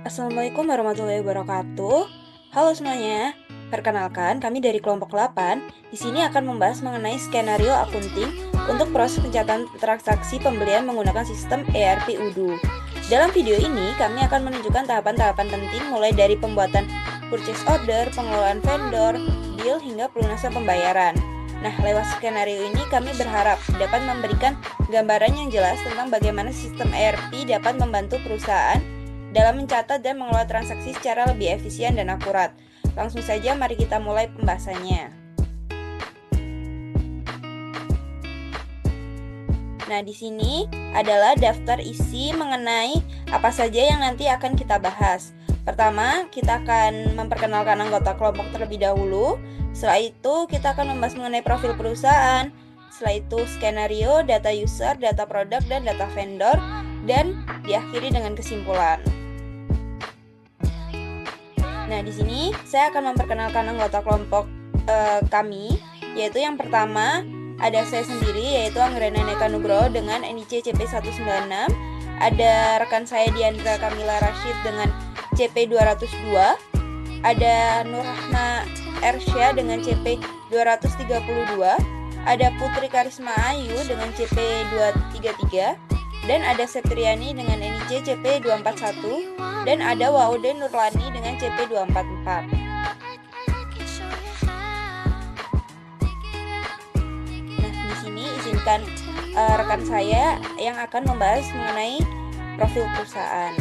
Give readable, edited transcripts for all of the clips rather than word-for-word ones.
Assalamualaikum warahmatullahi wabarakatuh. Halo semuanya. Perkenalkan, kami dari kelompok 8 di sini akan membahas mengenai skenario akunting untuk proses pencatatan transaksi pembelian menggunakan sistem ERP Udo. Dalam video ini, kami akan menunjukkan tahapan-tahapan penting mulai dari pembuatan purchase order, pengelolaan vendor, bill, hingga pelunasan pembayaran. Nah, lewat skenario ini kami berharap dapat memberikan gambaran yang jelas tentang bagaimana sistem ERP dapat membantu perusahaan dalam mencatat dan mengelola transaksi secara lebih efisien dan akurat. Langsung saja mari kita mulai pembahasannya. Nah, di sini adalah daftar isi mengenai apa saja yang nanti akan kita bahas. Pertama, kita akan memperkenalkan anggota kelompok terlebih dahulu. Setelah itu, kita akan membahas mengenai profil perusahaan. Setelah itu, skenario, data user, data produk, dan data vendor. Dan diakhiri dengan kesimpulan. Nah, di sini saya akan memperkenalkan anggota kelompok kami, yaitu yang pertama ada saya sendiri, yaitu Anggrena Neka Nugroho dengan NIC CP196. Ada rekan saya Diandra Kamila Rashid dengan CP202. Ada Nurrahma Ersya dengan CP232. Ada Putri Karisma Ayu dengan CP233. Dan ada Septriani dengan NIC CP241. Dan ada Waude Nurlani dengan CP244. Nah, di sini izinkan rekan saya yang akan membahas mengenai profil perusahaan.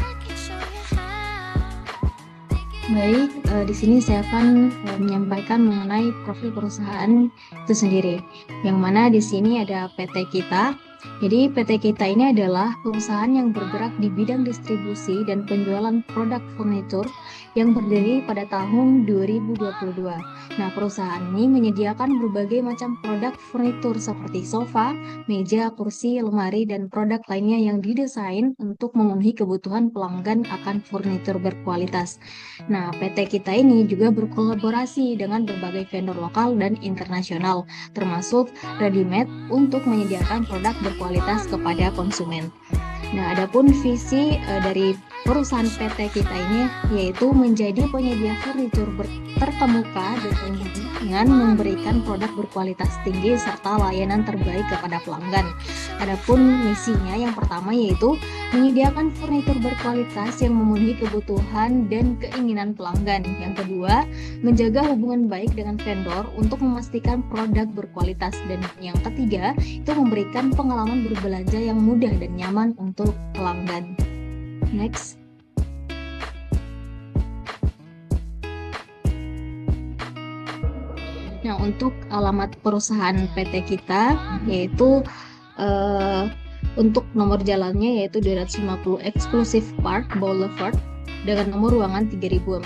Baik, di sini saya akan menyampaikan mengenai profil perusahaan itu sendiri. Yang mana di sini ada PT kita. Jadi PT kita ini adalah perusahaan yang bergerak di bidang distribusi dan penjualan produk furnitur yang berdiri pada tahun 2022. Nah, perusahaan ini menyediakan berbagai macam produk furnitur seperti sofa, meja, kursi, lemari, dan produk lainnya yang didesain untuk memenuhi kebutuhan pelanggan akan furnitur berkualitas. Nah, PT kita ini juga berkolaborasi dengan berbagai vendor lokal dan internasional, termasuk ready-made untuk menyediakan produk berkualitas kepada konsumen. Nah, adapun visi dari perusahaan PT kita ini yaitu menjadi penyedia furnitur terkemuka dengan memberikan produk berkualitas tinggi serta layanan terbaik kepada pelanggan. Adapun misinya yang pertama yaitu menyediakan furnitur berkualitas yang memenuhi kebutuhan dan keinginan pelanggan. Yang kedua, menjaga hubungan baik dengan vendor untuk memastikan produk berkualitas. Dan yang ketiga, itu memberikan pengalaman berbelanja yang mudah dan nyaman untuk pelanggan. Next. Nah, untuk alamat perusahaan PT kita yaitu untuk nomor jalannya yaitu 250 Exclusive Park Boulevard dengan nomor ruangan 3400.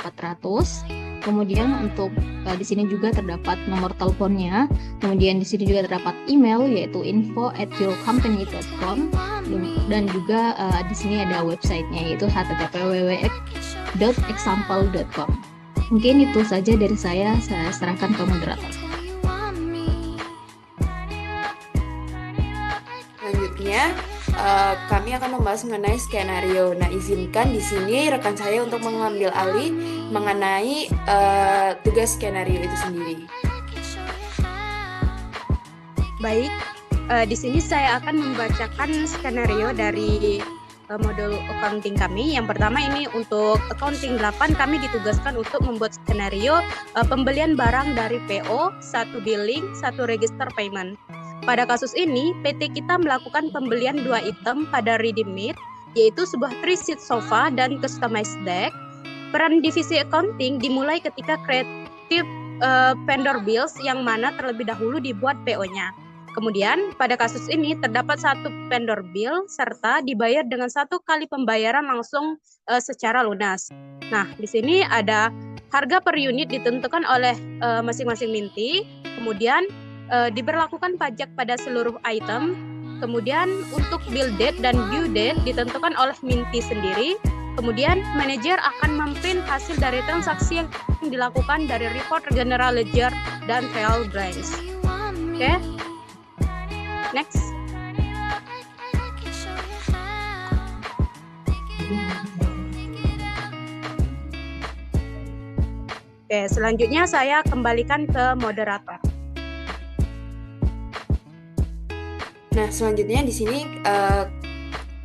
Kemudian untuk di sini juga terdapat nomor teleponnya. Kemudian di sini juga terdapat email yaitu info@yourcompany.com dan juga di sini ada websitenya yaitu http://www.example.com. Mungkin itu saja dari saya serahkan ke moderator. Selanjutnya, kami akan membahas mengenai skenario. Nah, izinkan di sini rekan saya untuk mengambil alih mengenai tugas skenario itu sendiri. Baik, di sini saya akan membacakan skenario dari modul accounting kami. Yang pertama ini untuk accounting 8 kami ditugaskan untuk membuat skenario pembelian barang dari PO, 1 billing, 1 register payment. Pada kasus ini, PT kita melakukan pembelian 2 item pada ready-made, yaitu sebuah 3-seat sofa dan customized deck. Peran divisi accounting dimulai ketika creative vendor bills yang mana terlebih dahulu dibuat PO-nya. Kemudian, pada kasus ini terdapat 1 vendor bill serta dibayar dengan 1 kali pembayaran langsung secara lunas. Nah, di sini ada harga per unit ditentukan oleh masing-masing minty, kemudian diberlakukan pajak pada seluruh item, kemudian untuk bill date dan due date ditentukan oleh minty sendiri, kemudian manajer akan memprint hasil dari transaksi yang dilakukan dari report general ledger dan trial balance. Oke. Next. Oke, selanjutnya saya kembalikan ke moderator. Nah, selanjutnya di sini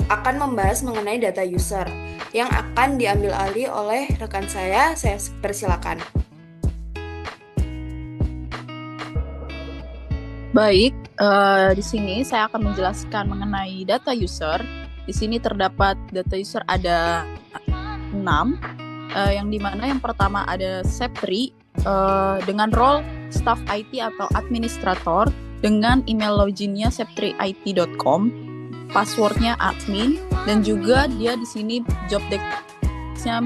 akan membahas mengenai data user yang akan diambil alih oleh rekan saya. Saya persilakan. Baik, di sini saya akan menjelaskan mengenai data user. Di sini terdapat data user ada 6, yang dimana yang pertama ada Septri dengan role staff IT atau administrator dengan email loginnya septriit.com, passwordnya admin, dan juga dia di sini job desk-nya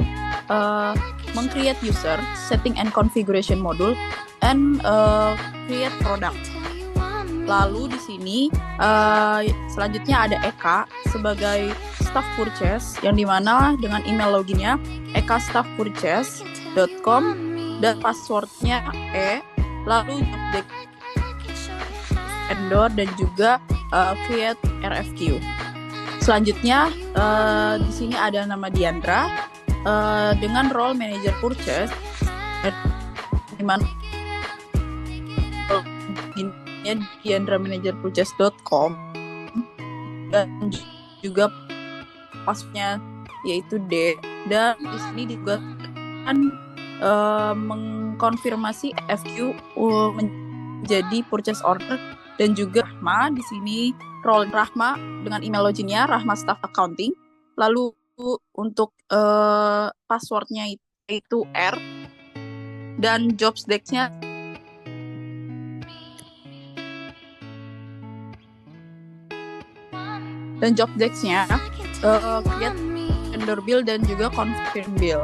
meng-create user, setting and configuration module, and create product. Lalu di sini selanjutnya ada Eka sebagai staff purchase yang dimana dengan email loginnya ekastaffpurchase.com dan passwordnya lalu vendor dan juga create RFQ. Selanjutnya di sini ada nama Diandra dengan role manager purchase dimana diandramanagerpurchase.com dan juga passwordnya yaitu D, dan di sini juga akan mengkonfirmasi FQ menjadi purchase order, dan juga Rahma di sini role Rahma dengan email loginnya Rahma Staff Accounting. Lalu untuk passwordnya itu R dan jobs desk-nya create vendor bill dan juga confirm bill.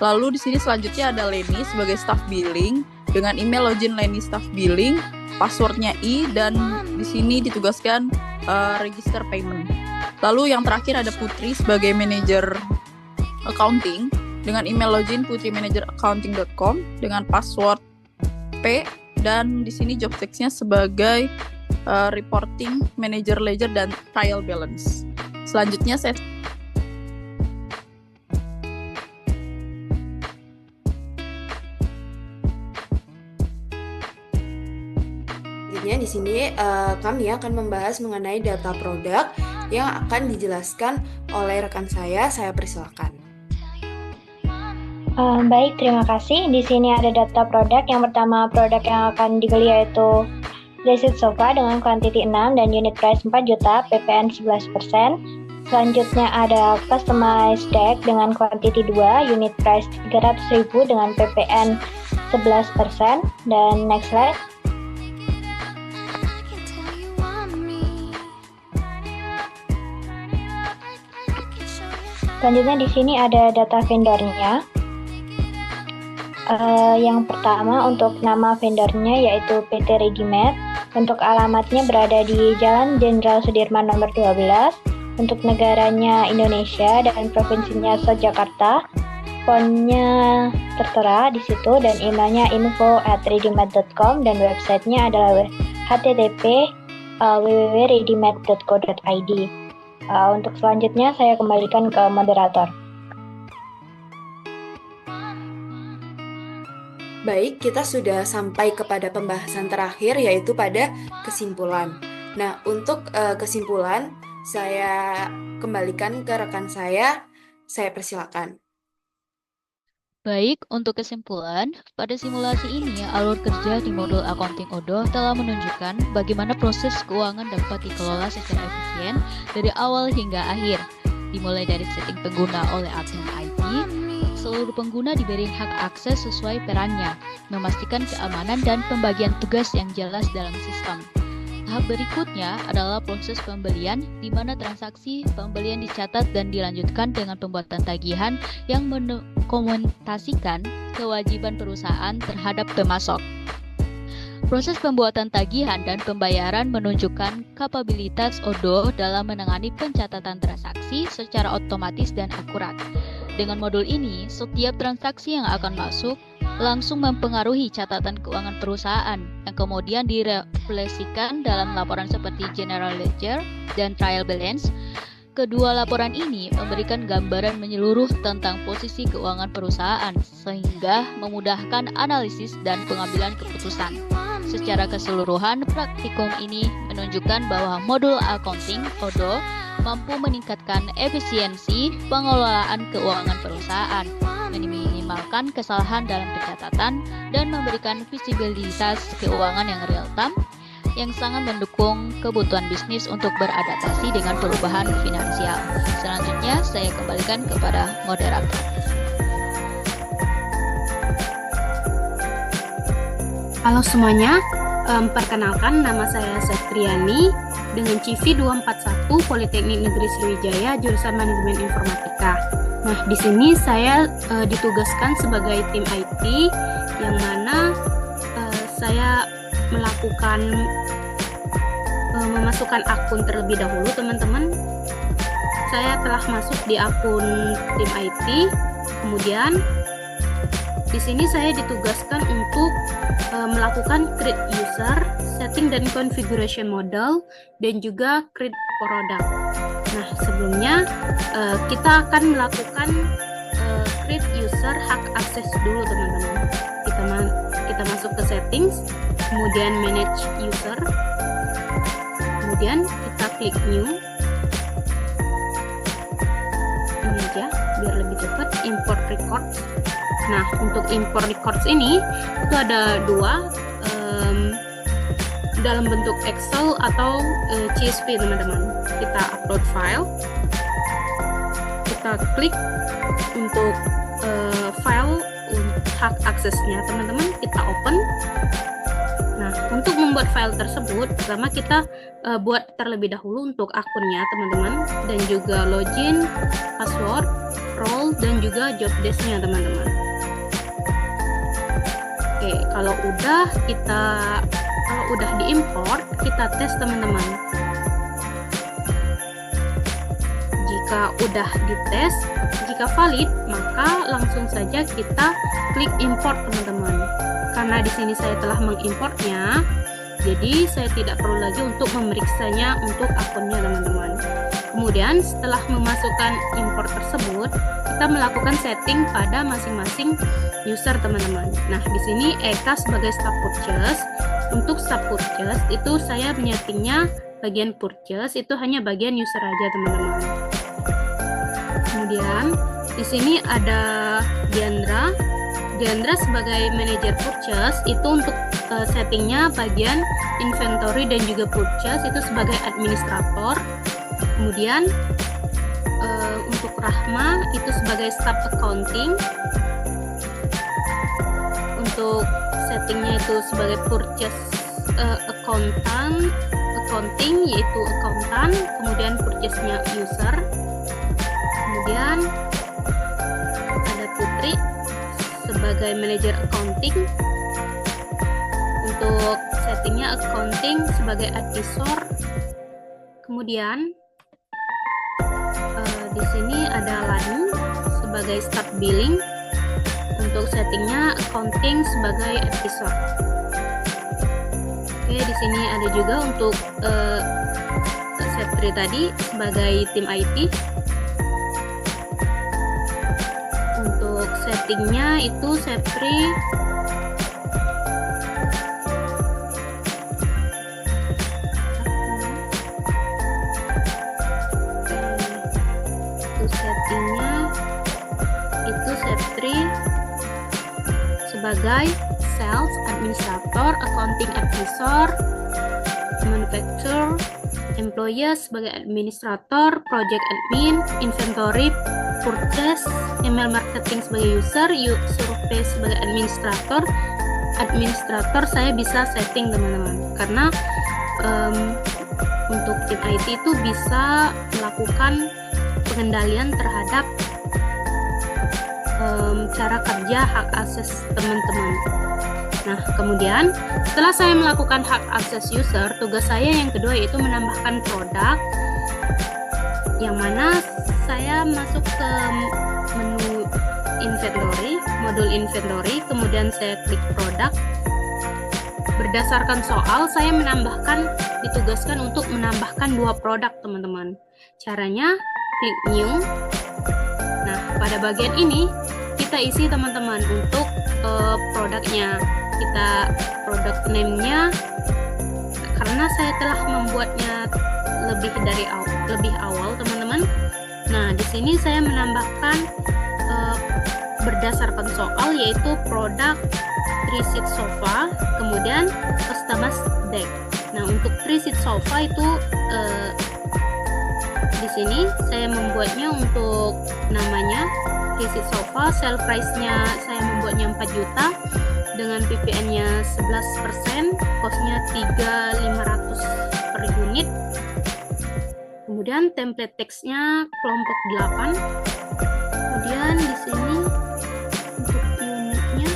Lalu di sini selanjutnya ada Leni sebagai staff billing dengan email login Leni staff billing, passwordnya I, dan di sini ditugaskan register payment. Lalu yang terakhir ada Putri sebagai manager accounting dengan email login putrimanageraccounting.com dengan password P, dan di sini job desk-nya sebagai reporting, manager ledger, dan trial balance. Selanjutnya di sini kami akan membahas mengenai data produk yang akan dijelaskan oleh rekan saya. Saya persilakan. Baik, terima kasih. Di sini ada data produk. Yang pertama, produk yang akan dibeli yaitu Desit Sofa dengan kuantiti 6 dan unit price 4 juta, PPN 11%. Selanjutnya ada Customized Deck dengan kuantiti 2, unit price 300.000 dengan PPN 11%. Dan next slide. Selanjutnya di sini ada data vendornya. Yang pertama untuk nama vendornya yaitu PT Readymade. Untuk alamatnya berada di Jalan Jenderal Sudirman nomor 12. Untuk negaranya Indonesia dan provinsinya Yogyakarta. Fontnya tertera di situ dan emailnya info@readymade.com dan websitenya adalah http www.readymade.co.id. Untuk selanjutnya saya kembalikan ke moderator. Baik, kita sudah sampai kepada pembahasan terakhir yaitu pada kesimpulan. Nah, untuk kesimpulan saya kembalikan ke rekan saya persilakan. Baik, untuk kesimpulan, pada simulasi ini alur kerja di modul accounting ODO telah menunjukkan bagaimana proses keuangan dapat dikelola secara efisien dari awal hingga akhir. Dimulai dari setting pengguna oleh admin IT, seluruh pengguna diberi hak akses sesuai perannya, memastikan keamanan dan pembagian tugas yang jelas dalam sistem. Tahap berikutnya adalah proses pembelian, di mana transaksi pembelian dicatat dan dilanjutkan dengan pembuatan tagihan yang mendokumentasikan kewajiban perusahaan terhadap pemasok. Proses pembuatan tagihan dan pembayaran menunjukkan kapabilitas ODO dalam menangani pencatatan transaksi secara otomatis dan akurat. Dengan modul ini, setiap transaksi yang akan masuk langsung mempengaruhi catatan keuangan perusahaan yang kemudian direfleksikan dalam laporan seperti General Ledger dan Trial Balance. Kedua laporan ini memberikan gambaran menyeluruh tentang posisi keuangan perusahaan, sehingga memudahkan analisis dan pengambilan keputusan. Secara keseluruhan, praktikum ini menunjukkan bahwa modul accounting ODO mampu meningkatkan efisiensi pengelolaan keuangan perusahaan, meminimalkan kesalahan dalam pencatatan, dan memberikan visibilitas keuangan yang real-time yang sangat mendukung kebutuhan bisnis untuk beradaptasi dengan perubahan finansial. Selanjutnya, saya kembalikan kepada moderator. Halo semuanya, perkenalkan nama saya Septriani dengan CV 241 Politeknik Negeri Sriwijaya jurusan Manajemen Informatika. Nah, di sini saya ditugaskan sebagai tim IT yang mana saya melakukan memasukkan akun terlebih dahulu, teman-teman. Saya telah masuk di akun tim IT. Kemudian di sini saya ditugaskan untuk melakukan create user, setting dan configuration model, dan juga create product. Nah, sebelumnya kita akan melakukan create user hak akses dulu, teman-teman. Kita masuk ke settings, kemudian manage user, kemudian kita klik new. Ini aja biar lebih cepat, import records. Nah, untuk import records ini itu ada dua, dalam bentuk Excel atau CSV, teman-teman. Kita upload file, kita klik untuk file hak aksesnya, teman-teman. Kita open. Nah, untuk membuat file tersebut, pertama kita buat terlebih dahulu untuk akunnya, teman-teman, dan juga login, password, role, dan juga job desk-nya, teman-teman. Oke, kalau udah diimport, kita tes, teman-teman. Jika udah dites, jika valid, maka langsung saja kita klik import, teman-teman. Karena di sini saya telah mengimportnya, jadi saya tidak perlu lagi untuk memeriksanya untuk akunnya, teman-teman. Kemudian setelah memasukkan import tersebut, kita melakukan setting pada masing-masing user, teman-teman. Nah, di sini Eka sebagai staff purchase. Untuk staff purchase itu saya menyetingnya bagian purchase itu hanya bagian user aja, teman-teman. Kemudian di sini ada Diandra. Diandra sebagai manajer purchase itu untuk settingnya bagian inventory dan juga purchase itu sebagai administrator. Kemudian untuk Rahma itu sebagai staff accounting. Untuk settingnya itu sebagai purchase accounting yaitu akuntan, kemudian purchase-nya user. Kemudian ada Putri sebagai manajer accounting. Untuk settingnya accounting sebagai advisor. Kemudian di sini ada Lani sebagai staff billing. Untuk settingnya accounting sebagai advisor. Oke, di sini ada juga untuk Sepri tadi sebagai tim IT. Untuk settingnya itu Sepri sebagai sales administrator, accounting advisor, manufacturer, employee sebagai administrator, project admin, inventory, purchase, email marketing sebagai user, survey sebagai administrator. Administrator saya bisa setting, teman-teman, karena untuk tim IT itu bisa melakukan pengendalian terhadap cara kerja hak akses teman-teman. Nah, kemudian setelah saya melakukan hak akses user, tugas saya yang kedua yaitu menambahkan produk, yang mana saya masuk ke menu inventory, modul inventory, kemudian saya klik produk. berdasarkan soal saya ditugaskan untuk menambahkan 2 produk teman-teman. Caranya klik new. Nah, pada bagian ini kita isi teman-teman untuk produknya. Kita produk name-nya, karena saya telah membuatnya lebih awal teman-teman. Nah, di sini saya menambahkan berdasarkan soal, yaitu produk 3-seat sofa, kemudian customize deck. Nah, untuk 3-seat sofa itu di sini saya membuatnya untuk namanya 3-seat sofa, sale price-nya saya membuatnya 4 juta dengan PPN-nya 11%, cost-nya 3.500 per unit. Kemudian template text-nya kelompok 8. Kemudian di sini untuk unitnya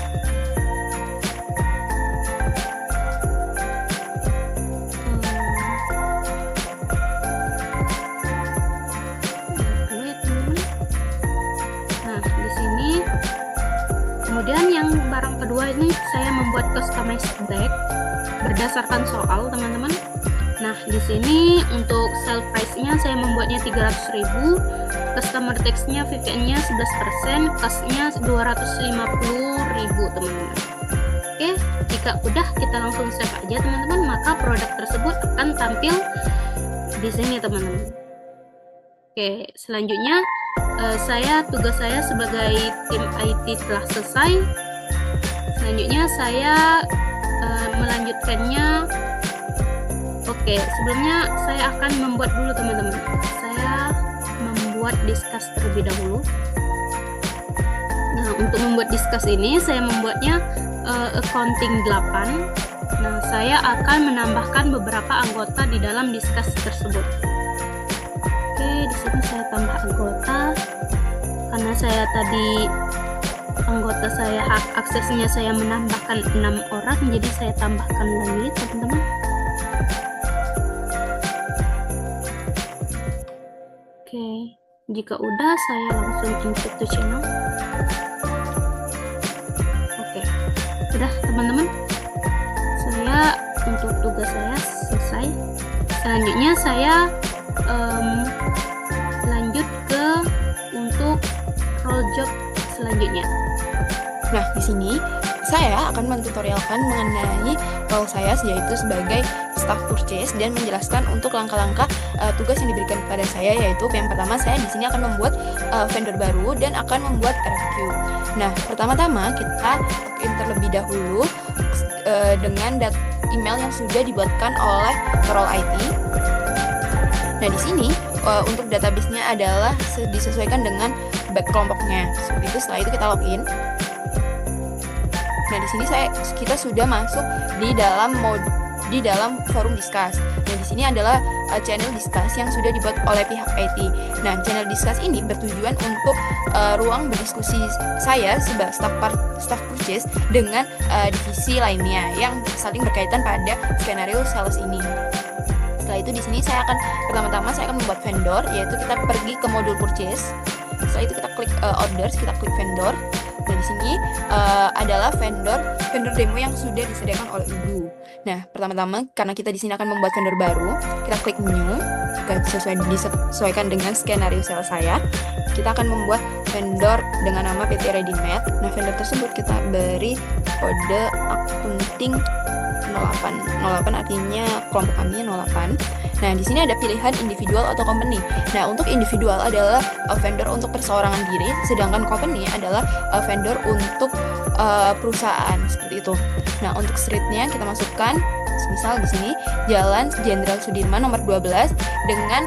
nah di sini. Kemudian yang barang kedua ini saya membuat customized deck berdasarkan soal teman-teman. Nah, di sini untuk sale price-nya saya membuatnya 300.000, customer text-nya VPN-nya 11%, cost-nya 250.000 teman-teman. Oke, jika udah kita langsung save aja teman-teman, maka produk tersebut akan tampil di sini teman-teman. Oke, selanjutnya tugas saya sebagai tim IT telah selesai. Selanjutnya saya melanjutkannya. Oke, sebelumnya saya akan membuat dulu teman-teman. Saya membuat discuss terlebih dahulu. Nah, untuk membuat discuss ini saya membuatnya accounting 8. Nah, saya akan menambahkan beberapa anggota di dalam discuss tersebut. Oke, di sini saya tambah anggota. Karena saya tadi anggota saya hak aksesnya saya menambahkan 6 orang, jadi saya tambahkan lagi teman-teman. Oke, jika udah saya langsung insert to channel. Oke, udah teman-teman. Saya untuk tugas saya selesai. Selanjutnya saya lanjut ke untuk role job selanjutnya. Nah, di sini saya akan mentutorialkan mengenai role saya yaitu sebagai staff purchase dan menjelaskan untuk langkah-langkah tugas yang diberikan kepada saya, yaitu yang pertama saya di sini akan membuat vendor baru dan akan membuat RFQ. Nah, pertama-tama kita login terlebih dahulu dengan email yang sudah dibuatkan oleh role IT. Nah, di sini untuk database-nya adalah disesuaikan dengan kelompoknya. Seperti itu, setelah itu kita login. Nah, di sini kita sudah masuk di dalam forum discuss. Nah, di sini adalah channel discuss yang sudah dibuat oleh pihak IT. Nah, channel discuss ini bertujuan untuk ruang berdiskusi saya sebagai staff purchase dengan divisi lainnya yang saling berkaitan pada skenario sales ini. Setelah itu di sini saya akan membuat vendor, yaitu kita pergi ke modul purchase. Setelah itu kita klik orders, kita klik vendor. Nah, di sini adalah vendor demo yang sudah disediakan oleh Ibu. Nah, pertama-tama karena kita di sini akan membuat vendor baru, kita klik new, disesuaikan dengan skenario sales saya. Kita akan membuat vendor dengan nama PT Readymade. Nah, vendor tersebut kita beri kode accounting 08 artinya kelompok kami 08. Nah, di sini ada pilihan individual atau company. Nah, untuk individual adalah vendor untuk perseorangan diri, sedangkan company adalah vendor untuk perusahaan, seperti itu. Nah, untuk streetnya kita masukkan misal di sini Jalan Jenderal Sudirman nomor 12 dengan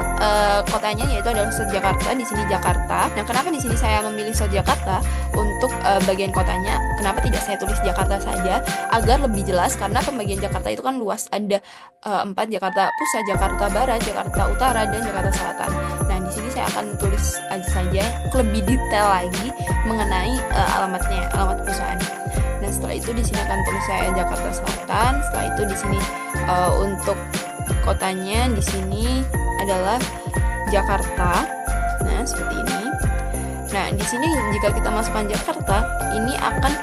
kotanya yaitu adalah Jakarta. Di sini Jakarta. Nah, kenapa di sini saya memilih Jakarta untuk bagian kotanya? Kenapa tidak saya tulis Jakarta saja? Agar lebih jelas, karena pembagian Jakarta itu kan luas, ada 4, Jakarta Pusat, Jakarta Barat, Jakarta Utara, dan Jakarta Selatan. Nah, di sini saya akan tulis aja saja lebih detail lagi mengenai alamat perusahaan. Nah, setelah itu di sini akan tulis saya Jakarta Selatan. Setelah itu di sini untuk kotanya di sini adalah Jakarta. Nah, seperti ini. Nah, di sini jika kita masukkan Jakarta, ini akan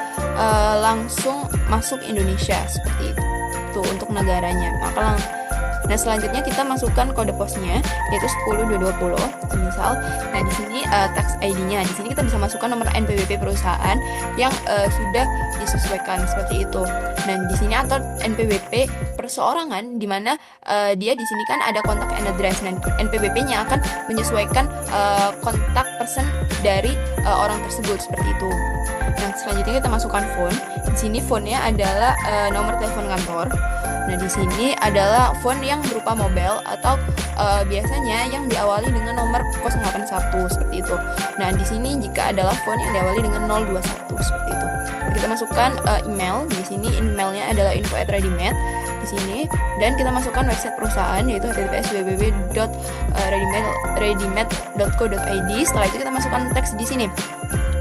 langsung masuk Indonesia seperti itu. itu untuk negaranya. Nah, selanjutnya kita masukkan kode posnya yaitu 10220 misal. Nah, di sini tax ID-nya. Di sini kita bisa masukkan nomor NPWP perusahaan yang sudah disesuaikan seperti itu. Dan di sini atau NPWP perseorangan di mana dia di sini kan ada kontak and address. Dan NPWP-nya akan menyesuaikan kontak person dari orang tersebut seperti itu. Nah, selanjutnya kita masukkan phone. Di sini phone-nya adalah nomor telepon kantor. Nah, di sini adalah phone yang berupa mobile atau biasanya yang diawali dengan nomor 081 seperti itu. Nah, di sini jika adalah phone yang diawali dengan 021 seperti itu. Kita masukkan email. Di sini emailnya adalah info@readymed di sini, dan kita masukkan website perusahaan yaitu https://readymed.co.id. Setelah itu kita masukkan teks di sini.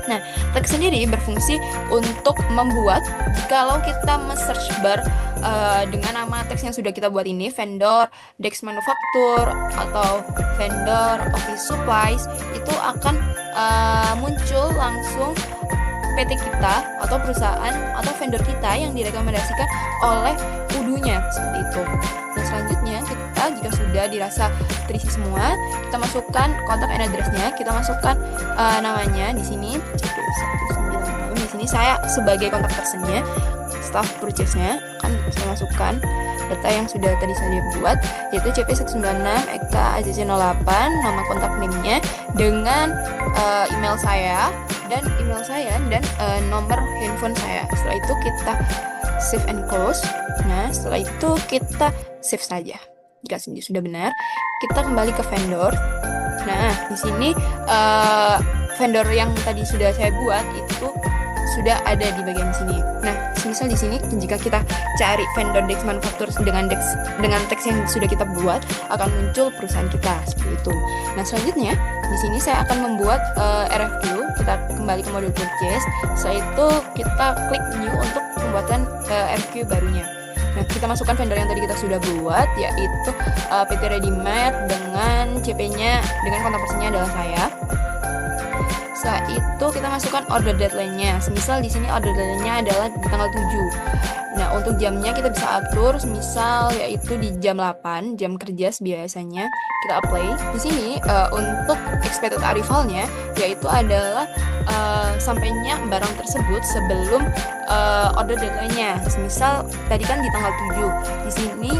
Nah, teks sendiri berfungsi untuk membuat jikalau kita men-search bar dengan nama teks yang sudah kita buat ini, vendor, Dex Manufaktur, atau vendor, office supplies, itu akan muncul langsung PT kita atau perusahaan atau vendor kita yang direkomendasikan oleh UDU-nya seperti itu. Dan selanjutnya kita jika sudah dirasa terisi semua, kita masukkan kontak and address-nya, kita masukkan namanya di sini CP196. Di sini saya sebagai kontak personnya, staff purchase-nya akan saya masukkan data yang sudah tadi saya buat yaitu CP196 EKA ACC08, nama kontak name-nya dengan email saya dan nomor handphone saya. Setelah itu kita save and close. Nah, setelah itu kita save saja. Jika sudah benar, kita kembali ke vendor. Nah, di sini vendor yang tadi sudah saya buat itu sudah ada di bagian sini. Nah, misal di sini jika kita cari vendor Dex Manufaktur dengan teks yang sudah kita buat, akan muncul perusahaan kita seperti itu. Nah, selanjutnya di sini saya akan membuat RFQ. Kita kembali ke modul purchase. Setelah itu kita klik new untuk pembuatan RFQ barunya. Nah, kita masukkan vendor yang tadi kita sudah buat yaitu PT Readymed dengan CP-nya dengan kontak personnya adalah saya. Setelah itu kita masukkan order deadline-nya. Semisal di sini order deadline-nya adalah di tanggal 7. Nah, untuk jamnya kita bisa atur semisal yaitu di jam 8, jam kerja biasanya. Kita apply. Di sini untuk expected arrival-nya yaitu adalah sampainya barang tersebut sebelum order deadline-nya. Semisal tadi kan di tanggal 7. Di sini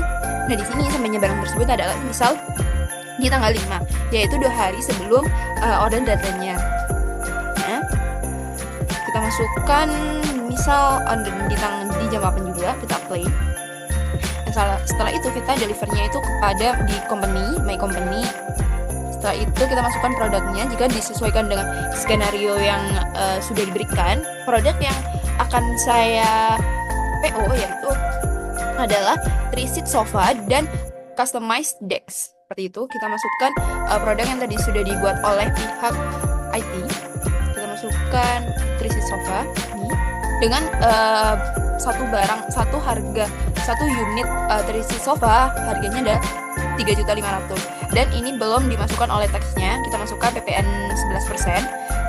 sampainya barang tersebut adalah misal di tanggal 5, yaitu 2 hari sebelum order deadline-nya. Kita masukkan misal di jam 8 juga, kita apply. Setelah itu kita delivernya itu kepada di my company. Setelah itu kita masukkan produknya jika disesuaikan dengan skenario yang sudah diberikan. Produk yang akan saya PO yaitu adalah 3-seat sofa dan customized desk. Seperti itu, kita masukkan produk yang tadi sudah dibuat oleh pihak IT. Kita masukkan 3-seat sofa ini dengan satu unit 3-seat sofa harganya ada 3.500.000, dan ini belum dimasukkan oleh teksnya. Kita masukkan PPN 11%.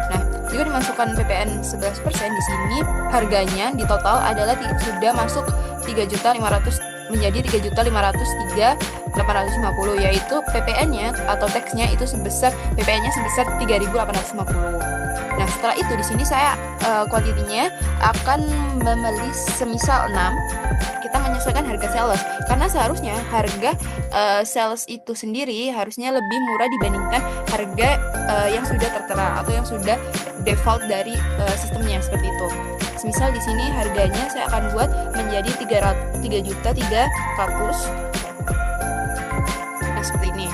Nah, jika dimasukkan PPN 11% di sini harganya di total adalah sudah masuk 3.500 menjadi 3.503.850, yaitu PPN-nya atau teksnya itu sebesar 3.850. Nah, setelah itu di sini saya kuantitinya akan membeli semisal 6. Kita menyesuaikan harga sales karena seharusnya harga sales itu sendiri harusnya lebih murah dibandingkan harga yang sudah tertera atau yang sudah default dari sistemnya seperti itu. Misal di sini harganya saya akan buat menjadi 3.300.000. Nah, seperti ini.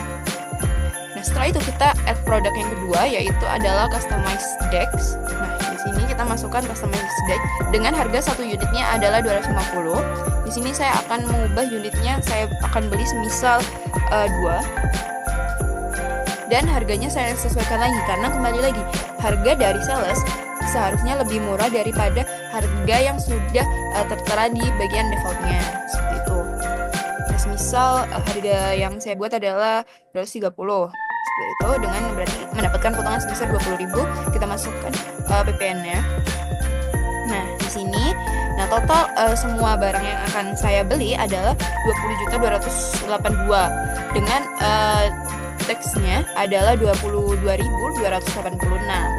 Nah, setelah itu kita add produk yang kedua yaitu adalah customized decks. Nah, di sini kita masukkan customized deck dengan harga satu unitnya adalah 250. Di sini saya akan mengubah unitnya, saya akan beli semisal 2. Dan harganya saya sesuaikan lagi karena kembali lagi harga dari sales seharusnya lebih murah daripada harga yang sudah tertera di bagian defaultnya seperti itu. Nah, misal harga yang saya buat adalah 230 seperti itu, dengan berarti mendapatkan potongan sebesar 20.000. Kita masukkan PPN-nya. Nah, di di sini. Nah, total semua barang yang akan saya beli adalah 20.282 dengan teksnya adalah 22.286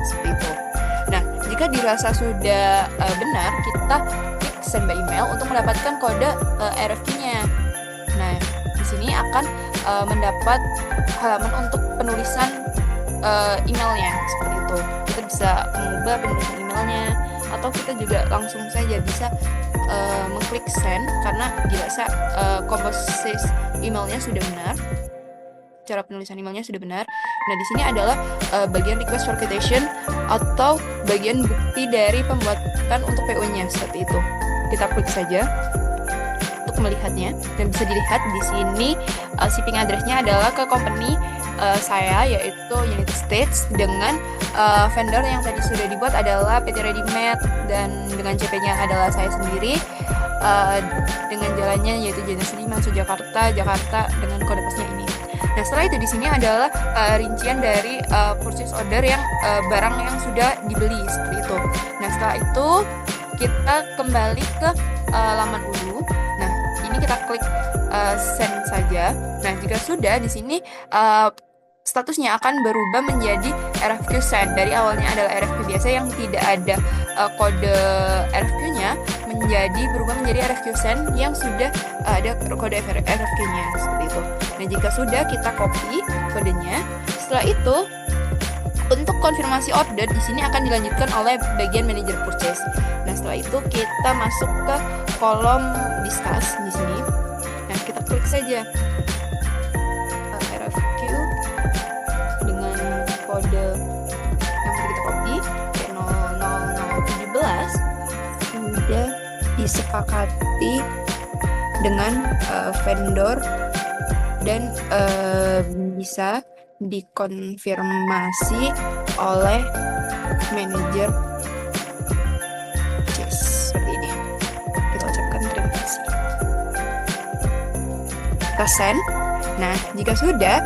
seperti itu. Nah, jika dirasa sudah benar, kita klik send by email untuk mendapatkan kode RFQ-nya. Nah, di sini akan mendapat halaman untuk penulisan emailnya seperti itu. Kita bisa mengubah penulisan emailnya, atau kita juga langsung saja bisa mengklik send karena dirasa komposisi emailnya sudah benar. Cara penulisan emailnya sudah benar. Nah, di sini adalah bagian request for quotation atau bagian bukti dari pembuatan untuk PO-nya seperti itu. Kita klik saja untuk melihatnya, dan bisa dilihat di sini shipping address-nya adalah ke company saya, yaitu United States, dengan vendor yang tadi sudah dibuat adalah PT Ready-Made, dan dengan CP-nya adalah saya sendiri, dengan jalannya yaitu Jalan Sudirman, Jakarta, dengan kode posnya ini. Nah, setelah itu di sini adalah rincian dari purchase order yang barang yang sudah dibeli seperti itu. Nah, setelah itu kita kembali ke laman dulu. Nah, ini kita klik send saja. Nah, jika sudah, di sini statusnya akan berubah menjadi RFQ send. Dari awalnya adalah RFQ biasa yang tidak ada kode RFQ-nya, berubah menjadi RFQ send yang sudah ada kode RFQ-nya seperti itu. Nah, jika sudah, kita copy kodenya. Setelah itu, untuk konfirmasi order di sini akan dilanjutkan oleh bagian manager purchase. Nah, setelah itu kita masuk ke kolom discuss di sini. Nah, kita klik saja RFQ dengan kode yang sudah kita copy P00017 sudah disepakati dengan vendor dan bisa dikonfirmasi oleh manajer purchase seperti ini. Kita ucapkan terima kasih. Kita send. Nah, jika sudah,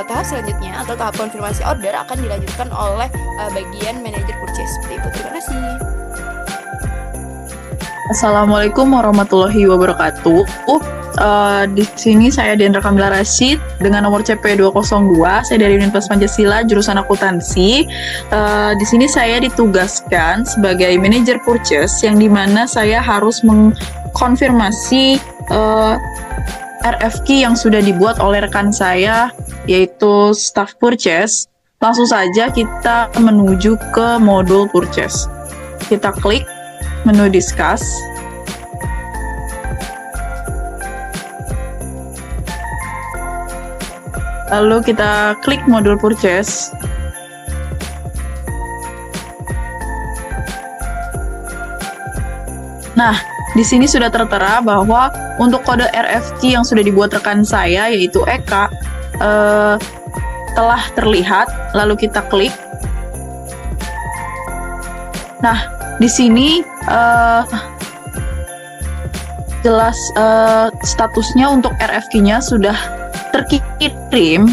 tahap selanjutnya atau tahap konfirmasi order akan dilanjutkan oleh bagian manajer purchase seperti itu. Terima kasih. Assalamualaikum warahmatullahi wabarakatuh. Di sini saya Dendra Kamila Rashid dengan nomor CP 202. Saya dari Universitas Pancasila, jurusan akuntansi. Di sini saya ditugaskan sebagai manajer purchase, yang dimana saya harus mengkonfirmasi RFQ yang sudah dibuat oleh rekan saya, yaitu staff purchase. Langsung saja kita menuju ke modul purchase. Kita klik menu discuss. Lalu kita klik modul purchase. Nah, di sini sudah tertera bahwa untuk kode RFQ yang sudah dibuat rekan saya, yaitu Eka, telah terlihat. Lalu kita klik. Nah, di sini jelas statusnya untuk RFQ-nya sudah terkirim.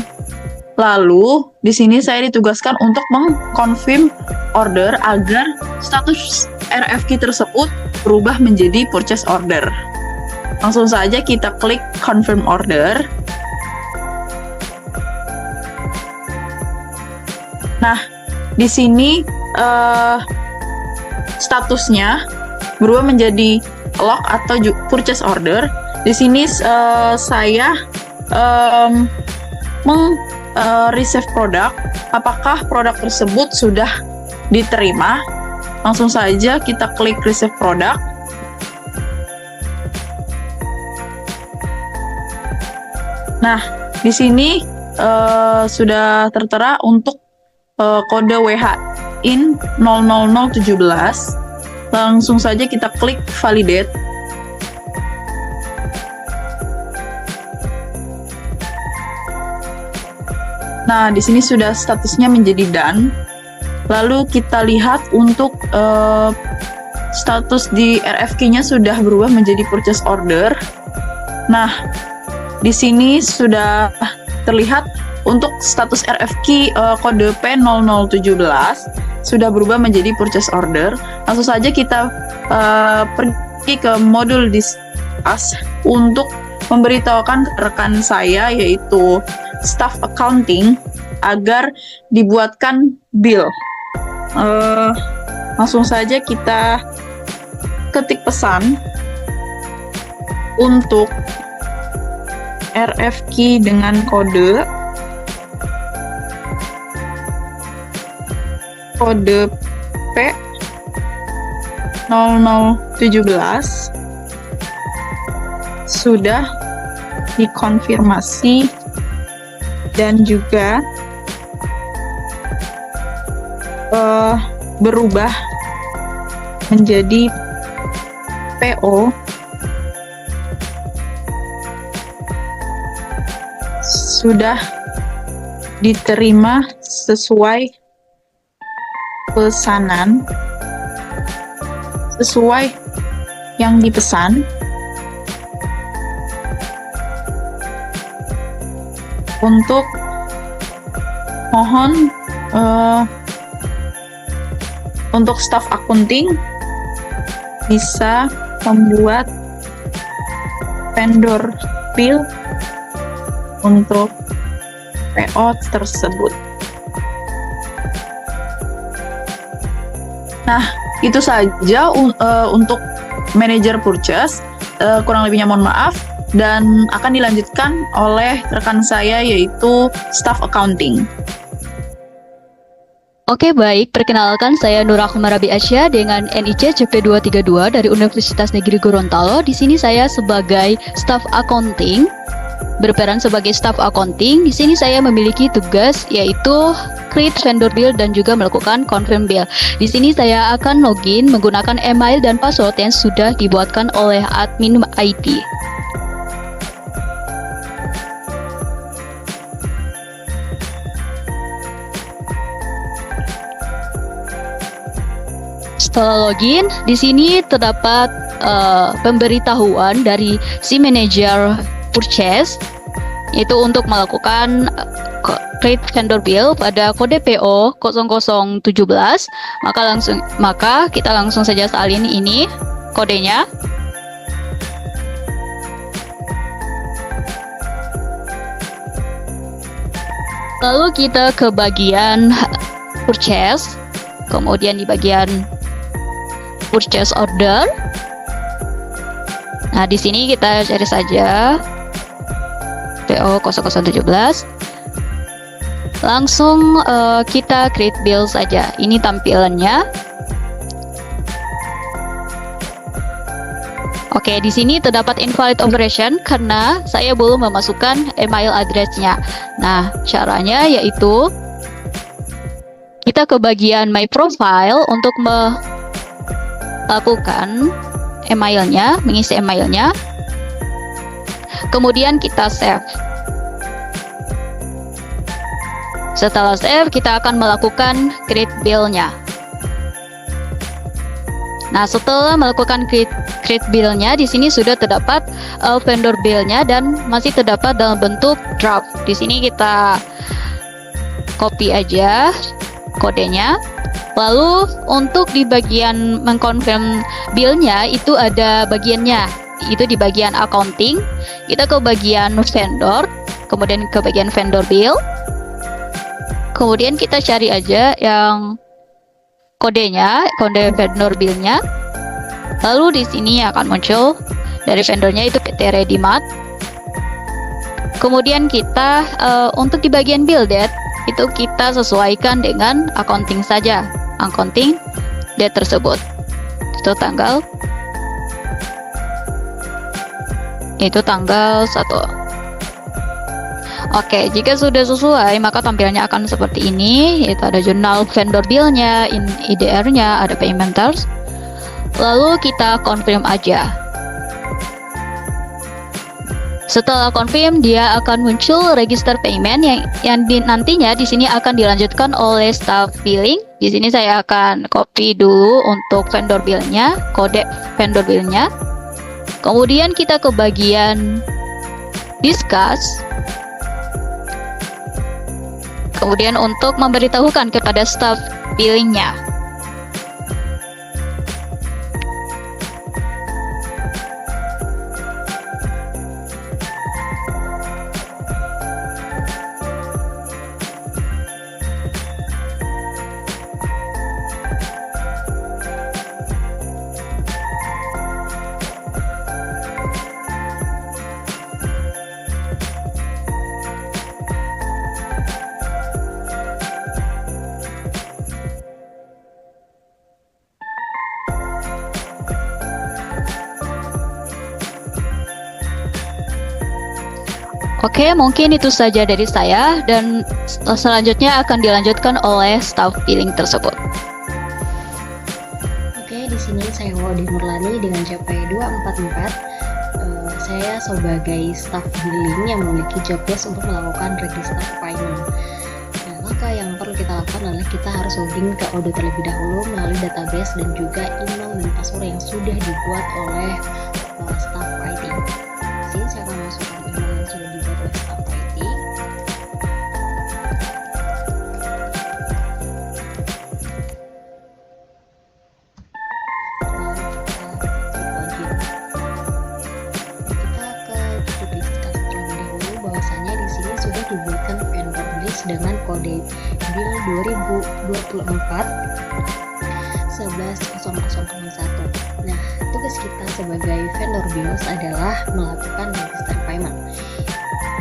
Lalu di sini saya ditugaskan untuk mengkonfirm order agar status RFQ tersebut berubah menjadi purchase order. Langsung saja kita klik confirm order. Nah, di sini statusnya berubah menjadi lock atau purchase order. Di sini saya receive produk. Apakah produk tersebut sudah diterima? Langsung saja kita klik receive produk. Nah, di sini sudah tertera untuk kode WHIN 00017. Langsung saja kita klik validate. Nah, di sini sudah statusnya menjadi done. Lalu kita lihat untuk status di RFQ-nya sudah berubah menjadi purchase order. Nah, di sini sudah terlihat untuk status RFQ kode P0017 sudah berubah menjadi purchase order. Langsung saja kita pergi ke modul discuss untuk memberitahukan rekan saya yaitu staff accounting agar dibuatkan bill. Langsung saja kita ketik pesan untuk RFQ dengan kode P0017 sudah dikonfirmasi dan juga berubah menjadi PO sudah diterima sesuai pesanan, sesuai yang dipesan. Untuk mohon untuk staf accounting bisa membuat vendor bill untuk PO tersebut. Nah, itu saja untuk manajer purchase. Kurang lebihnya mohon maaf, dan akan dilanjutkan oleh rekan saya yaitu staff accounting. Oke, baik. Perkenalkan, saya Nurahma Rabi'asya dengan NIC CP232 dari Universitas Negeri Gorontalo. Di sini saya sebagai staff accounting, berperan sebagai staff accounting. Di sini saya memiliki tugas yaitu create vendor bill dan juga melakukan confirm bill. Di sini saya akan login menggunakan email dan password yang sudah dibuatkan oleh admin IT. Setelah login, di sini terdapat pemberitahuan dari si manajer purchase, yaitu untuk melakukan create vendor bill pada kode PO 0017. Maka kita langsung saja salin ini kodenya. Lalu kita ke bagian purchase, kemudian di bagian purchase order. Nah, di sini kita cari saja PO 0017. Langsung kita create bill saja. Ini tampilannya. Oke, di sini terdapat invalid operation karena saya belum memasukkan email address-nya. Nah, caranya yaitu kita ke bagian my profile untuk melakukan emailnya, mengisi emailnya. Kemudian kita save. Setelah save, kita akan melakukan create bill-nya. Nah, setelah melakukan create bill-nya, di sini sudah terdapat vendor bill-nya dan masih terdapat dalam bentuk draft. Di sini kita copy aja kodenya. Lalu untuk di bagian mengkonfirm bill-nya itu ada bagiannya. Itu di bagian accounting. Kita ke bagian vendor, kemudian ke bagian vendor bill. Kemudian kita cari aja yang kodenya, kode vendor bill-nya. Lalu di sini akan muncul dari vendornya itu PT Redimart. Kemudian kita untuk di bagian bill date itu kita sesuaikan dengan accounting saja. Accounting date tersebut. Itu tanggal 1. Oke, jika sudah sesuai, maka tampilannya akan seperti ini. Itu ada jurnal vendor bill-nya, IDR-nya, ada payment terms. Lalu kita confirm aja. Setelah confirm, dia akan muncul register payment yang nantinya di sini akan dilanjutkan oleh staff billing. Di sini saya akan copy dulu untuk vendor bill-nya, kode vendor bill-nya. Kemudian kita ke bagian discuss. kemudian untuk memberitahukan kepada staf billingnya. Oke, mungkin itu saja dari saya dan selanjutnya akan dilanjutkan oleh staf billing tersebut. Oke, di sini saya Wadi Nurlani dengan CP 244. Saya sebagai staf billing yang memiliki job desk untuk melakukan register payment. Nah, maka yang perlu kita lakukan adalah kita harus login ke Odoo terlebih dahulu melalui database dan juga email dan password yang sudah dibuat oleh staf IT. Di sini saya akan masukkan email yang sudah dibuat oleh staf IT. Diberikan vendor list dengan kode bill 2024 11.0001. Nah, tugas kita sebagai vendor bills adalah melakukan register payment.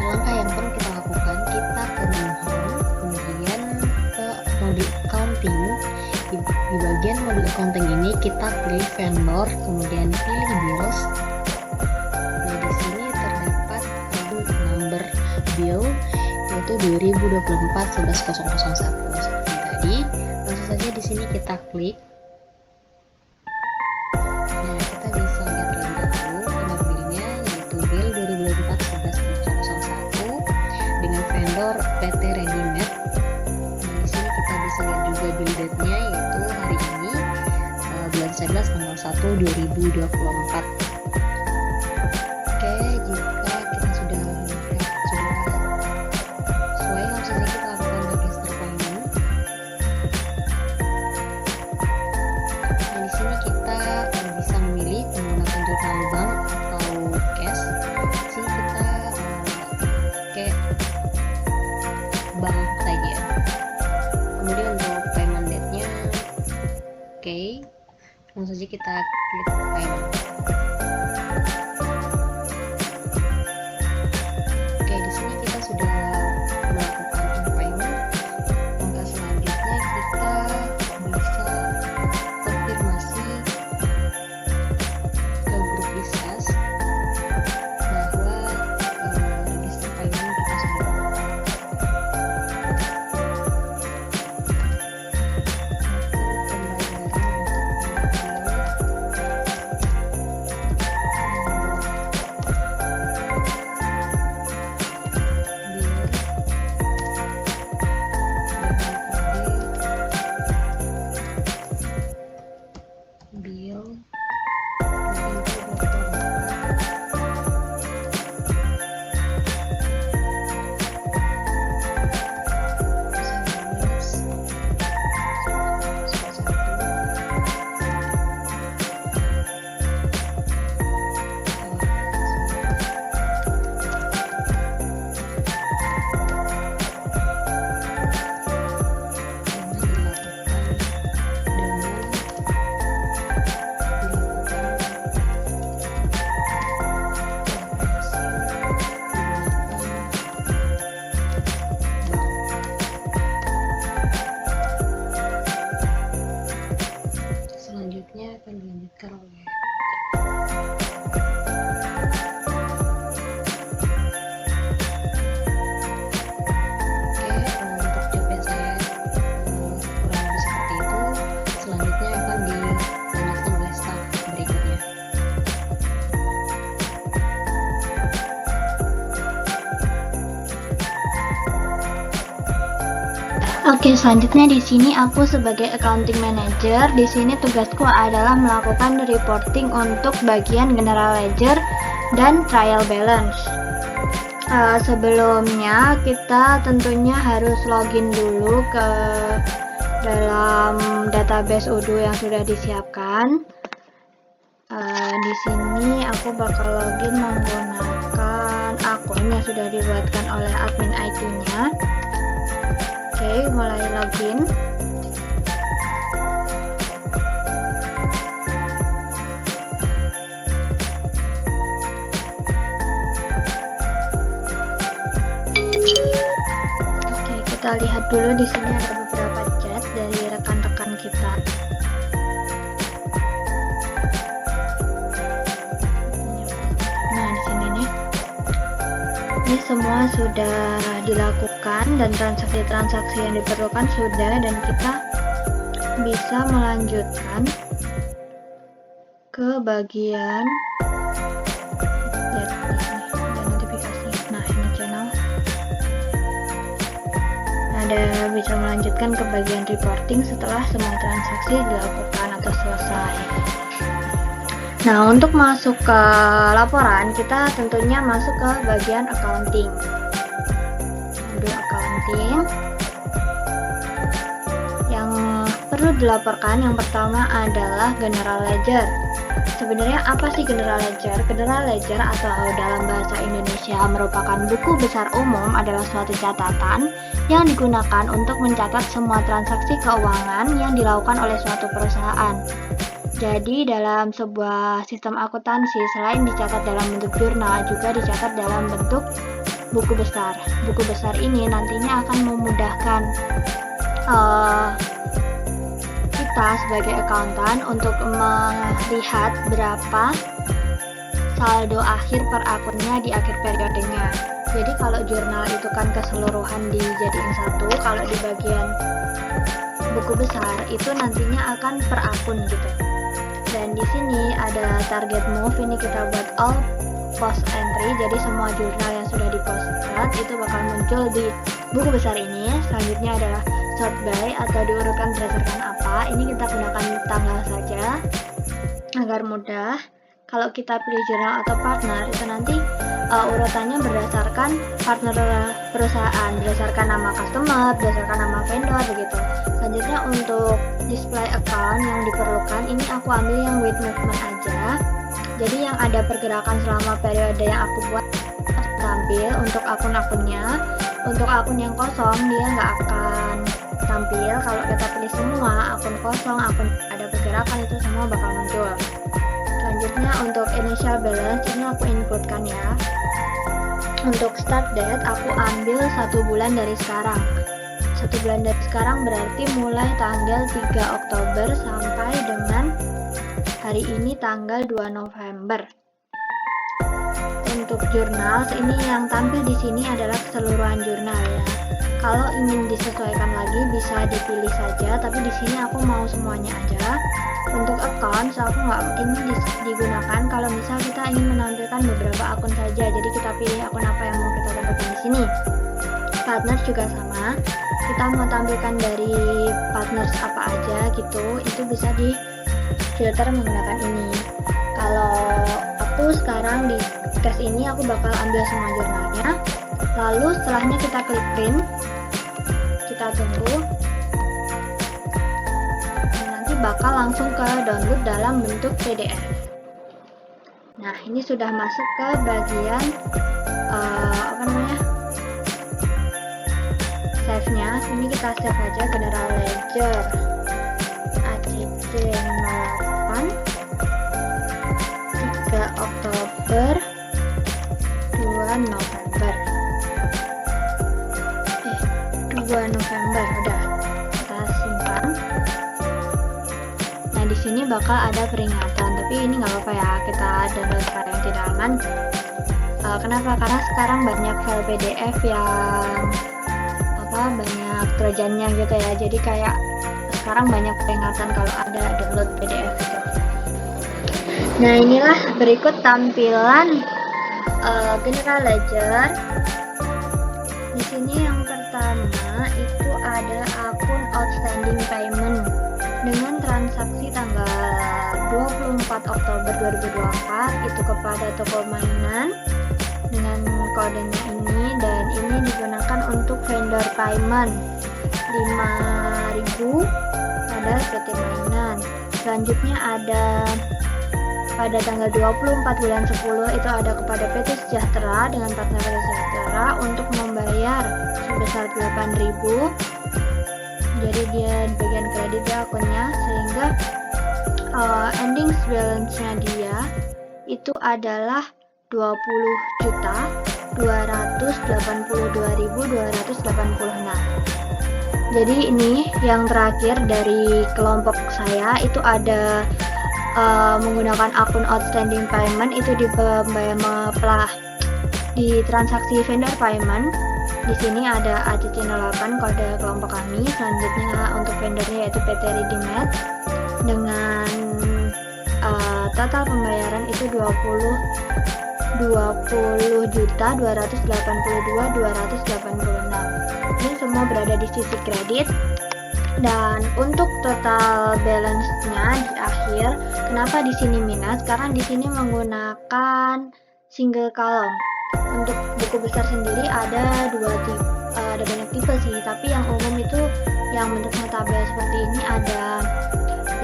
Langkah yang perlu kita lakukan, kita ke menu home, kemudian ke mode accounting. Di bagian mode accounting ini kita pilih vendor, kemudian pilih bills. Nah, di sini terdapat number bill yaitu 2024 11.0001 seperti tadi. Langsung saja di sini kita klik. Nah, kita bisa lihat terlebih dahulu nomor billnya yaitu bill 2024 11.0001 dengan vendor PT Readymade. Nah, di sini kita bisa lihat juga bill date-nya yaitu hari ini bulan 11 tanggal 1 2024. Oke, jika kita sudah bank saja. Kemudian untuk payment date-nya, oke, langsung saja kita klik payment. Oke, di sini kita sudah melakukan payment. Langkah selanjutnya kita bisa konfirmasi ke grup diskus bahwa register payment kita sudah akan dilanjutkan oleh untuk job yang saya kurang lebih seperti itu. Selanjutnya akan dilanjutkan oleh staff berikutnya. Oke, selanjutnya di sini aku sebagai accounting manager. Di sini tugasku adalah melakukan reporting untuk bagian general ledger dan trial balance. Sebelumnya kita tentunya harus login dulu ke dalam database Odoo yang sudah disiapkan. Di sini aku bakal login menggunakan akun yang sudah dibuatkan oleh admin IT-nya. Oke, mulai login. Oke, kita lihat dulu di sini ada beberapa chat dari rekan-rekan kita. Nah, di sini nih. Ini semua sudah dilakukan dan transaksi-transaksi yang diperlukan sudah, dan kita bisa melanjutkan ke bagian lihat di sini ada notifikasi. Nah, ini channel. Ada bisa melanjutkan ke bagian reporting setelah semua transaksi dilakukan atau selesai. Nah, untuk masuk ke laporan, kita tentunya masuk ke bagian accounting. Ada accounting. Yang perlu dilaporkan yang pertama adalah general ledger. Sebenarnya apa sih general ledger? General ledger atau dalam bahasa Indonesia merupakan buku besar umum, adalah suatu catatan yang digunakan untuk mencatat semua transaksi keuangan yang dilakukan oleh suatu perusahaan. Jadi dalam sebuah sistem akuntansi, selain dicatat dalam bentuk jurnal, juga dicatat dalam bentuk buku besar. Buku besar ini nantinya akan memudahkan kita sebagai akuntan untuk melihat berapa saldo akhir per akunnya di akhir periodenya. Jadi kalau jurnal itu kan keseluruhan dijadiin satu, kalau di bagian buku besar itu nantinya akan per akun gitu. Dan di sini ada target move, ini kita buat all post entry, jadi semua jurnal yang sudah diposted itu bakal muncul di buku besar ini. Selanjutnya adalah sort by atau diurutkan berdasarkan apa, ini kita gunakan tanggal saja agar mudah. Kalau kita pilih jurnal atau partner, itu nanti urutannya berdasarkan partner perusahaan, berdasarkan nama customer, berdasarkan nama vendor begitu. Selanjutnya untuk display account yang diperlukan, ini aku ambil yang with movement aja. Jadi yang ada pergerakan selama periode yang aku buat tampil untuk akun-akunnya. Untuk akun yang kosong dia nggak akan tampil. Kalau kita pilih semua akun kosong, akun ada pergerakan, itu semua bakal muncul. Selanjutnya untuk initial balance ini aku inputkan ya. Untuk start date aku ambil 1 bulan dari sekarang. 1 bulan dari sekarang berarti mulai tanggal 3 Oktober sampai dengan hari ini tanggal 2 November. Untuk jurnal ini yang tampil di sini adalah keseluruhan jurnal ya. Kalau ingin disesuaikan lagi bisa dipilih saja, tapi di sini aku mau semuanya aja. Untuk account, aku nggak ini digunakan kalau misal kita ingin menampilkan beberapa akun saja. Jadi kita pilih akun apa yang mau kita tampilkan di sini. Partners juga sama. Kita mau tampilkan dari partners apa aja gitu, itu bisa di filter menggunakan ini. Kalau aku sekarang di tes ini aku bakal ambil semua jurnalnya. Lalu setelahnya kita klik print. Kita tunggu. Bakal langsung ke download dalam bentuk PDF. Nah, ini sudah masuk ke bagian save-nya. Ini kita save aja general ledger ACC08 3 Oktober 2 November 2 November udah kita simpan. Di sini bakal ada peringatan, tapi ini nggak apa-apa ya, kita download file yang tidak aman. Kenapa? Karena sekarang banyak file PDF yang banyak trojannya gitu ya, jadi kayak sekarang banyak peringatan kalau ada download PDF gitu. Nah, inilah berikut tampilan general ledger. Di sini yang pertama itu ada akun outstanding payment dengan transaksi tanggal 24 Oktober 2024 itu kepada toko mainan dengan kodenya ini, dan ini digunakan untuk vendor payment 5.000 pada PT mainan. Selanjutnya ada pada tanggal 24 bulan 10 itu ada kepada PT Sejahtera dengan partner PT Sejahtera untuk membayar sebesar 8.000. Jadi dia di bagian kredit ya akunnya, sehingga ending balance-nya dia itu adalah 20.282.286. Jadi ini yang terakhir dari kelompok saya itu ada menggunakan akun outstanding payment itu di transaksi vendor payment. Di sini ada ACC08 kode kelompok kami. Selanjutnya untuk vendornya yaitu PT Regimed dengan total pembayaran itu 20.282.286. Ini semua berada di sisi kredit. Dan untuk total balance-nya di akhir, kenapa di sini minus? Karena di sini menggunakan single column. Untuk buku besar sendiri ada ada banyak tipe sih, tapi yang umum itu yang bentuknya tabel seperti ini ada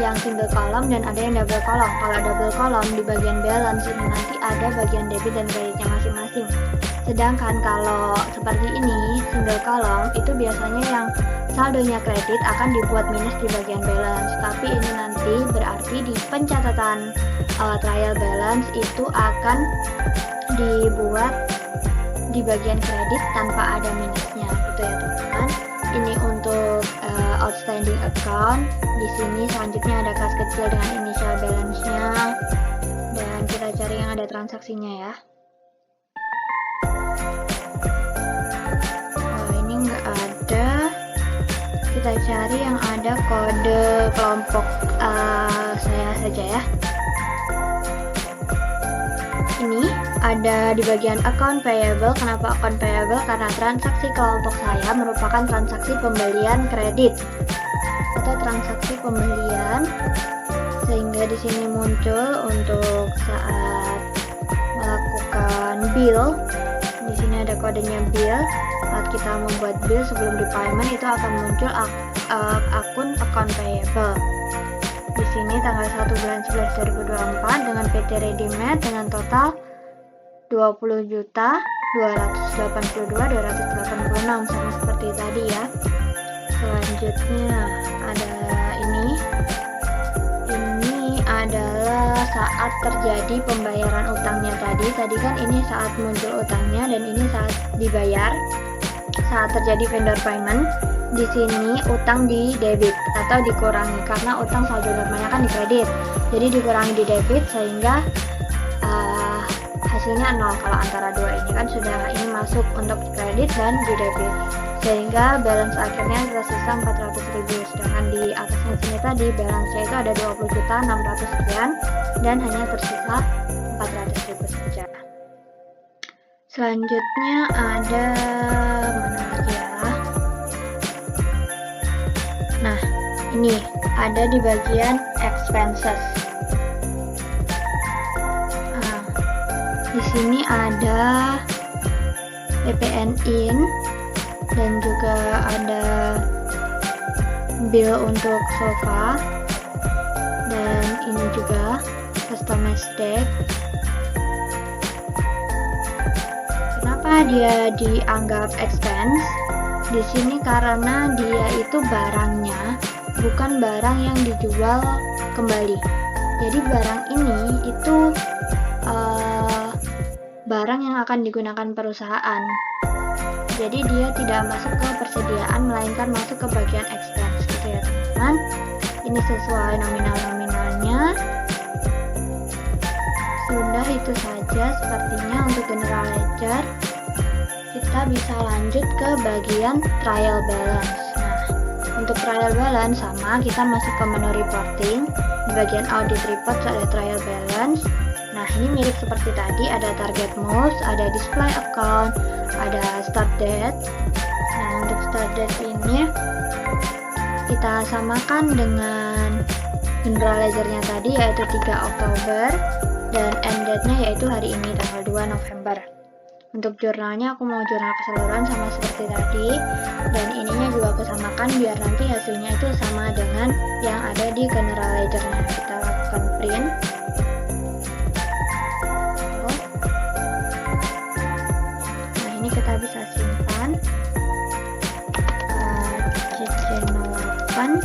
yang single column dan ada yang double column. Kalau double column di bagian balance ini nanti ada bagian debit dan kreditnya masing-masing. Sedangkan kalau seperti ini single column itu biasanya yang saldonya kredit akan dibuat minus di bagian balance. Tapi ini nanti berarti di pencatatan trial balance itu akan dibuat di bagian kredit tanpa ada minusnya, gitu ya teman-teman. Ini untuk outstanding account. Di sini selanjutnya ada kas kecil dengan initial balance-nya, dan kita cari yang ada transaksinya ya. Ini nggak ada. Kita cari yang ada kode kelompok saya saja ya. Ini ada di bagian account payable. Kenapa account payable? Karena transaksi kelompok saya merupakan transaksi pembelian kredit atau transaksi pembelian, sehingga di sini muncul untuk saat melakukan bill. Di sini ada kodenya bill. Saat kita membuat bill sebelum di payment itu akan muncul akun account payable. Di sini tanggal 1 bulan 11 2024 dengan PT Regimed dengan total 20.282.286 sama seperti tadi ya. Selanjutnya ada ini adalah saat terjadi pembayaran utangnya tadi kan ini saat muncul utangnya dan ini saat dibayar. Saat terjadi vendor payment, di sini utang di debit atau dikurangi karena utang saldo normalnya kan di kredit. Jadi dikurangi di debit sehingga hasilnya 0. Kalau antara dua ini kan sudah ini masuk untuk kredit dan di debit, sehingga balance akhirnya tersisa 400.000. Sedangkan di atasnya sini tadi balance-nya itu ada 20.600 sekian dan hanya tersisa 400.000 saja. Selanjutnya ada mana lagi ya? Nah, ini ada di bagian expenses. Di sini ada PPN in dan juga ada bill untuk sofa, dan ini juga customized deck. Kenapa dia dianggap expense? Di sini karena dia itu barangnya bukan barang yang dijual kembali. Jadi barang ini itu barang yang akan digunakan perusahaan. Jadi dia tidak masuk ke persediaan melainkan masuk ke bagian expense, gitu ya teman-teman. Ini sesuai nominal-nominalnya. Sudah itu saja sepertinya untuk general ledger. Kita bisa lanjut ke bagian trial balance. Nah, untuk trial balance sama, kita masuk ke menu reporting. Di bagian audit report ada trial balance. Nah, ini mirip seperti tadi, ada target moves, ada display account, ada start date. Nah, untuk start date ini kita samakan dengan general ledger-nya tadi yaitu 3 Oktober dan end date-nya yaitu hari ini tanggal 2 November. Untuk jurnalnya aku mau jurnal keseluruhan sama seperti tadi, dan ininya juga aku samakan biar nanti hasilnya itu sama dengan yang ada di general ledger-nya. Kita lakukan print. Nah, ini kita bisa simpan. CC08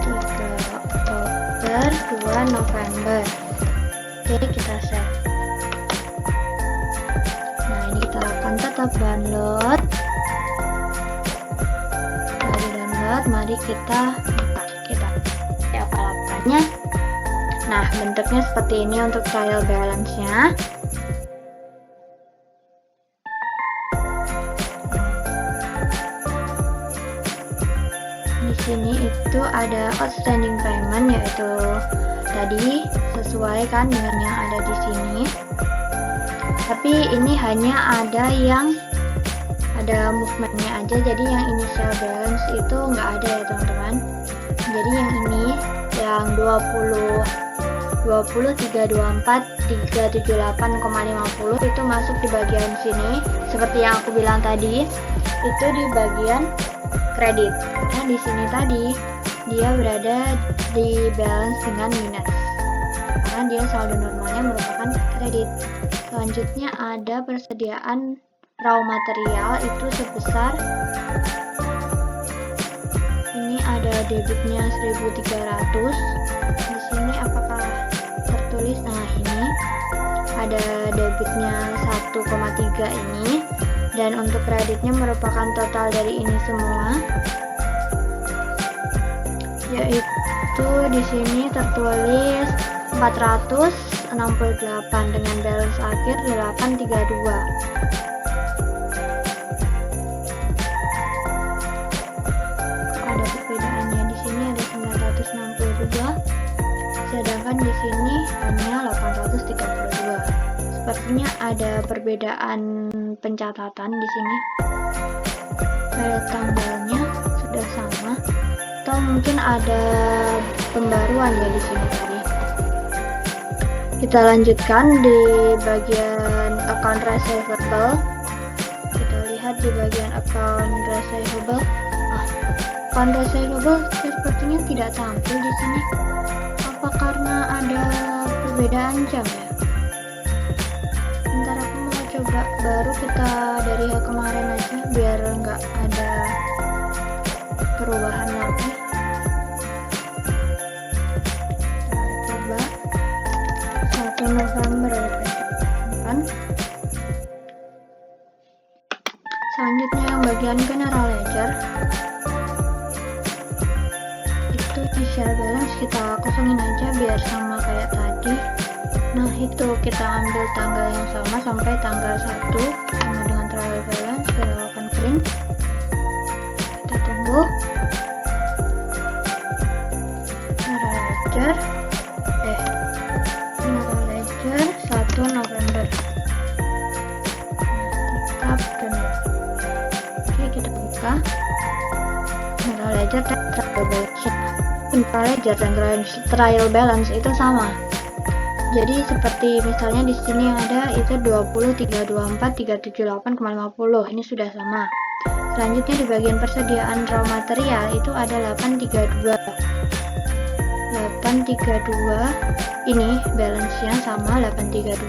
3 Oktober 2 November. Oke, kita save. Nah, ini kita akan tetap download. Mari download, mari kita buka. Kita apa lakukannya. Nah, bentuknya seperti ini untuk trial balance-nya. Di sini itu ada outstanding payment, yaitu tadi sesuai kan dengan yang ada di sini. Tapi ini hanya ada yang ada movementnya aja, jadi yang initial balance itu nggak ada ya teman-teman. Jadi yang ini yang 20 324 378,50 itu masuk di bagian sini. Seperti yang aku bilang tadi, itu di bagian kredit. Karena di sini tadi dia berada di balance dengan minus. Karena dia saldo normalnya merupakan kredit. Selanjutnya ada persediaan raw material itu sebesar ini ada debitnya 1.300. Di sini apakah tertulis? Nah, ini ada debitnya 1,3 ini, dan untuk kreditnya merupakan total dari ini semua, yaitu di sini tertulis 468 dengan balance akhir 832. Ada perbedaannya, di sini ada 962, sedangkan di sini hanya 832. Sepertinya ada perbedaan pencatatan di sini. Pada tanggalnya sudah sama, atau mungkin ada pembaruan ya di sini tadi. Kita lanjutkan di bagian account receivable. Kita lihat di bagian account receivable. Account receivable sepertinya tidak tampil di sini. Apa karena ada perbedaan jam ya? Ntar aku mau coba baru kita dari yang kemarin aja biar nggak ada perubahan lagi. Kita coba 1 November kan. Selanjutnya yang bagian general ledger. Itu initial balance kita kosongin aja biar sama kayak tadi. Nah, itu kita ambil tanggal yang sama sampai tanggal 1 sama dengan trial balance. Kita lakukan print. Kita tunggu. General ledger. General ledger 1 November. Tetap download. Oke, kita buka. General ledger dan trial balance. General ledger dan trial balance itu sama. Jadi seperti misalnya di sini ada itu 20 324 378,50. Ini sudah sama. Selanjutnya di bagian persediaan raw material itu ada 832. 832 ini balance-nya sama 832.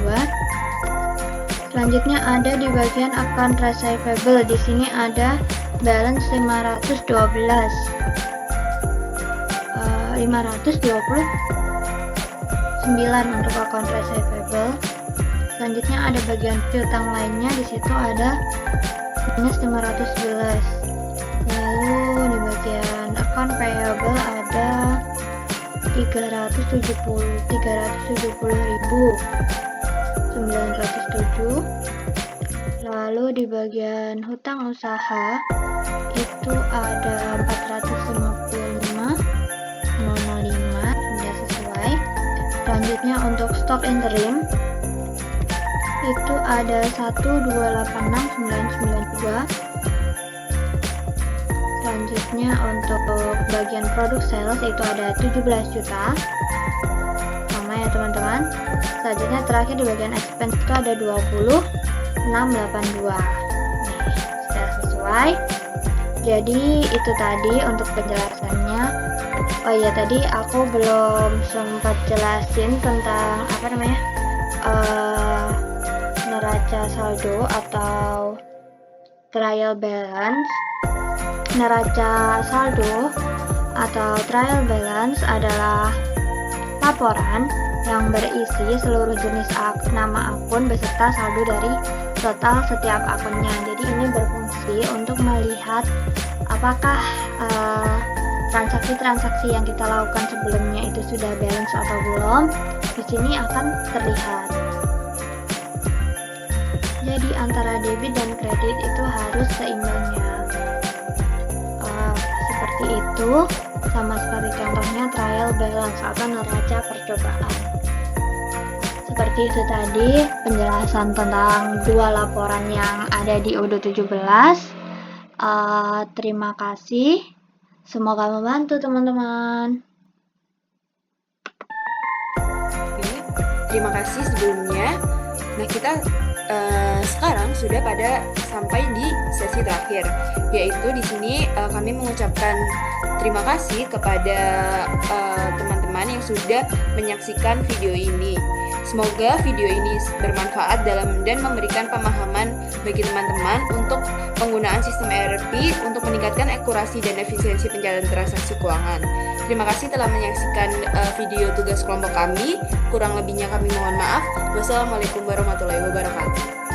Selanjutnya ada di bagian account receivable. Di sini ada balance 512. 529 untuk account receivable. Selanjutnya ada bagian piutang lainnya, di situ ada minus 511. Lalu di bagian account payable ada 370.907. Lalu di bagian hutang usaha itu ada 455.005, sudah sesuai. Selanjutnya untuk stok interim itu ada 1286992. Selanjutnya untuk bagian produk sales itu ada 17 juta, sama ya ya teman-teman. Selanjutnya terakhir di bagian expense itu ada 20.682. Nih, sudah sesuai. Jadi itu tadi untuk penjelasannya. Oh iya, tadi aku belum sempat jelasin tentang neraca saldo atau trial balance. Neraca saldo atau trial balance adalah laporan yang berisi seluruh jenis nama akun beserta saldo dari total setiap akunnya. Jadi ini berfungsi untuk melihat apakah transaksi-transaksi yang kita lakukan sebelumnya itu sudah balance atau belum. Di sini akan terlihat. Jadi antara debit dan kredit itu harus seimbangnya. Seperti itu, sama seperti contohnya trial balance atau neraca percobaan. Seperti itu tadi penjelasan tentang dua laporan yang ada di UDO 17. Terima kasih. Semoga membantu teman-teman. Oke, terima kasih sebelumnya. Nah, kita sekarang sudah sampai di sesi terakhir, yaitu di sini kami mengucapkan terima kasih kepada teman-teman yang sudah menyaksikan video ini. Semoga video ini bermanfaat dan memberikan pemahaman bagi teman-teman untuk penggunaan sistem ERP untuk meningkatkan akurasi dan efisiensi pencatatan transaksi keuangan. Terima kasih telah menyaksikan video tugas kelompok kami. Kurang lebihnya kami mohon maaf. Wassalamualaikum warahmatullahi wabarakatuh.